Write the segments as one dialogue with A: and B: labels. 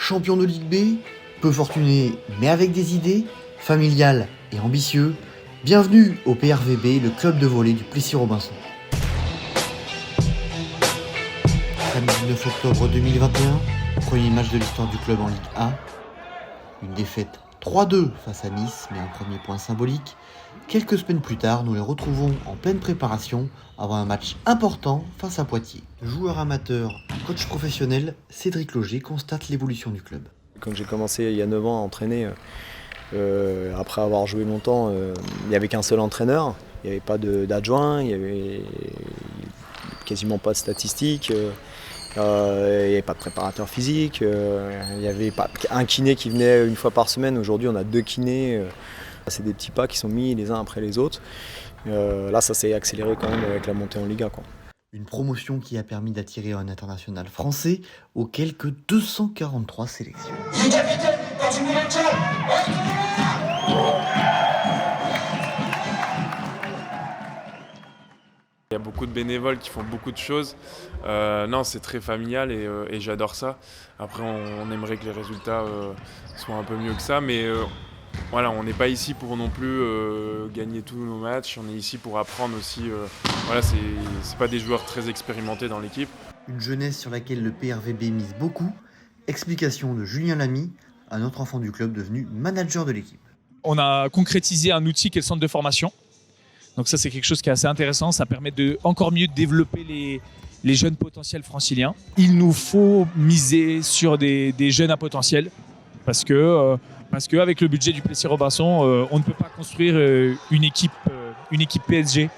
A: champion de Ligue B, peu fortuné mais avec des idées, familial et ambitieux, bienvenue au PRVB, le club de volley du Plessis-Robinson. Samedi 9 octobre 2021, premier match de l'histoire du club en Ligue A. Une défaite 3-2 face à Nice, mais un premier point symbolique. Quelques semaines plus tard, nous les retrouvons en pleine préparation avant un match important face à Poitiers. Joueur amateur, coach professionnel, Cédric Loger constate l'évolution du club.
B: Quand j'ai commencé il y a 9 ans à entraîner, après avoir joué longtemps, il n'y avait qu'un seul entraîneur, il n'y avait pas d'adjoint, il n'y avait quasiment pas de statistiques, il n'y avait pas de préparateur physique, il n'y avait pas un kiné qui venait une fois par semaine. Aujourd'hui on a 2 kinés, c'est des petits pas qui sont mis les uns après les autres. Là ça s'est accéléré quand même avec la montée en Liga, quoi.
A: Une promotion qui a permis d'attirer un international français aux quelques 243 sélections.
C: Il y a beaucoup de bénévoles qui font beaucoup de choses. Non, c'est très familial et j'adore ça. Après, on aimerait que les résultats soient un peu mieux que ça, mais voilà, on n'est pas ici pour non plus gagner tous nos matchs. On est ici pour apprendre aussi. Voilà, c'est pas des joueurs très expérimentés dans l'équipe.
A: Une jeunesse sur laquelle le PRVB mise beaucoup. Explication de Julien Lamy, un autre enfant du club devenu manager de l'équipe.
D: On a concrétisé un outil qui est le centre de formation. Donc ça, c'est quelque chose qui est assez intéressant. Ça permet de encore mieux développer les jeunes potentiels franciliens. Il nous faut miser sur des jeunes à potentiel parce que avec le budget du Plessis-Robinson, on ne peut pas construire une équipe PSG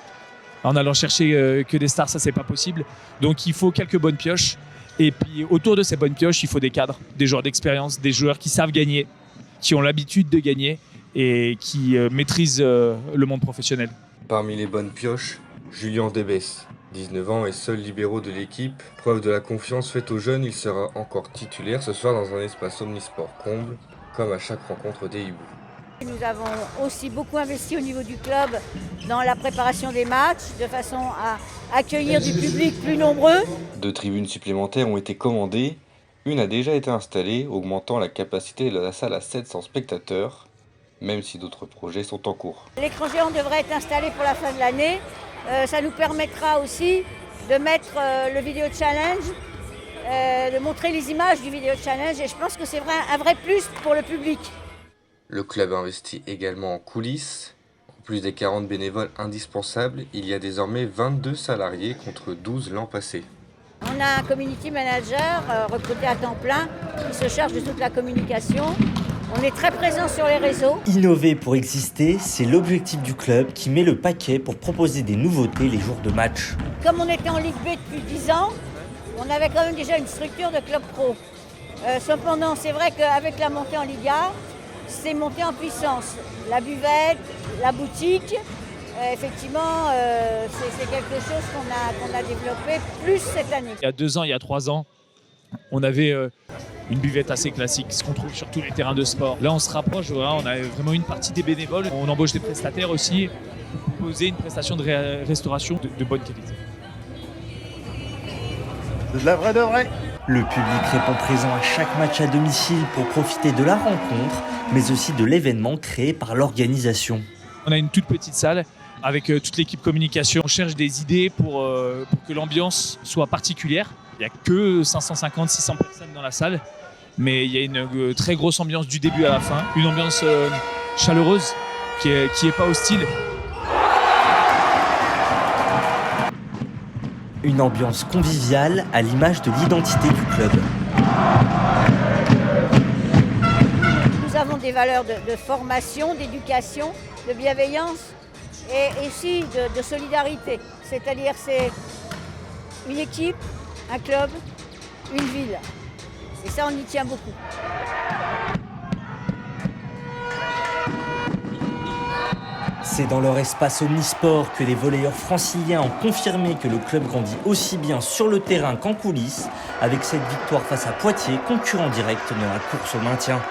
D: en allant chercher que des stars. Ça, c'est pas possible. Donc il faut quelques bonnes pioches. Et puis autour de ces bonnes pioches, il faut des cadres, des joueurs d'expérience, des joueurs qui savent gagner, qui ont l'habitude de gagner et qui maîtrisent le monde professionnel.
E: Parmi les bonnes pioches, Julien Debès, 19 ans et seul libéraux de l'équipe. Preuve de la confiance faite aux jeunes, il sera encore titulaire ce soir dans un espace omnisport comble, comme à chaque rencontre des hiboux.
F: Nous avons aussi beaucoup investi au niveau du club dans la préparation des matchs, de façon à accueillir du public plus nombreux.
E: 2 tribunes supplémentaires ont été commandées. Une a déjà été installée, augmentant la capacité de la salle à 700 spectateurs, même si d'autres projets sont en cours.
F: L'écran géant devrait être installé pour la fin de l'année. Ça nous permettra aussi de mettre le vidéo challenge, de montrer les images du vidéo challenge, et je pense que c'est un vrai plus pour le public.
E: Le club investit également en coulisses. En plus des 40 bénévoles indispensables, il y a désormais 22 salariés contre 12 l'an passé.
F: On a un community manager recruté à temps plein qui se charge de toute la communication. On est très présent sur les réseaux.
G: Innover pour exister, c'est l'objectif du club qui met le paquet pour proposer des nouveautés les jours de match.
F: Comme on était en Ligue B depuis 10 ans, on avait quand même déjà une structure de club pro. Cependant, c'est vrai qu'avec la montée en Liga, c'est monté en puissance. La buvette, la boutique, effectivement, c'est quelque chose qu'on a développé plus cette année.
D: Il y a 2 ans, il y a 3 ans, on avait une buvette assez classique, ce qu'on trouve sur tous les terrains de sport. Là, on se rapproche, voilà, on a vraiment une partie des bénévoles. On embauche des prestataires aussi pour proposer une prestation de restauration de bonne qualité.
A: De la vraie de vrai.
G: Le public répond présent à chaque match à domicile pour profiter de la rencontre, mais aussi de l'événement créé par l'organisation.
D: On a une toute petite salle avec toute l'équipe communication. On cherche des idées pour que l'ambiance soit particulière. Il n'y a que 550-600 personnes dans la salle, mais il y a une très grosse ambiance du début à la fin. Une ambiance chaleureuse qui est pas hostile.
G: Une ambiance conviviale à l'image de l'identité du club.
F: Nous avons des valeurs de formation, d'éducation, de bienveillance et aussi de solidarité. C'est-à-dire c'est une équipe, un club, une ville. Et ça, on y tient beaucoup.
G: C'est dans leur espace omnisport que les volleyeurs franciliens ont confirmé que le club grandit aussi bien sur le terrain qu'en coulisses, avec cette victoire face à Poitiers, concurrent direct dans la course au maintien.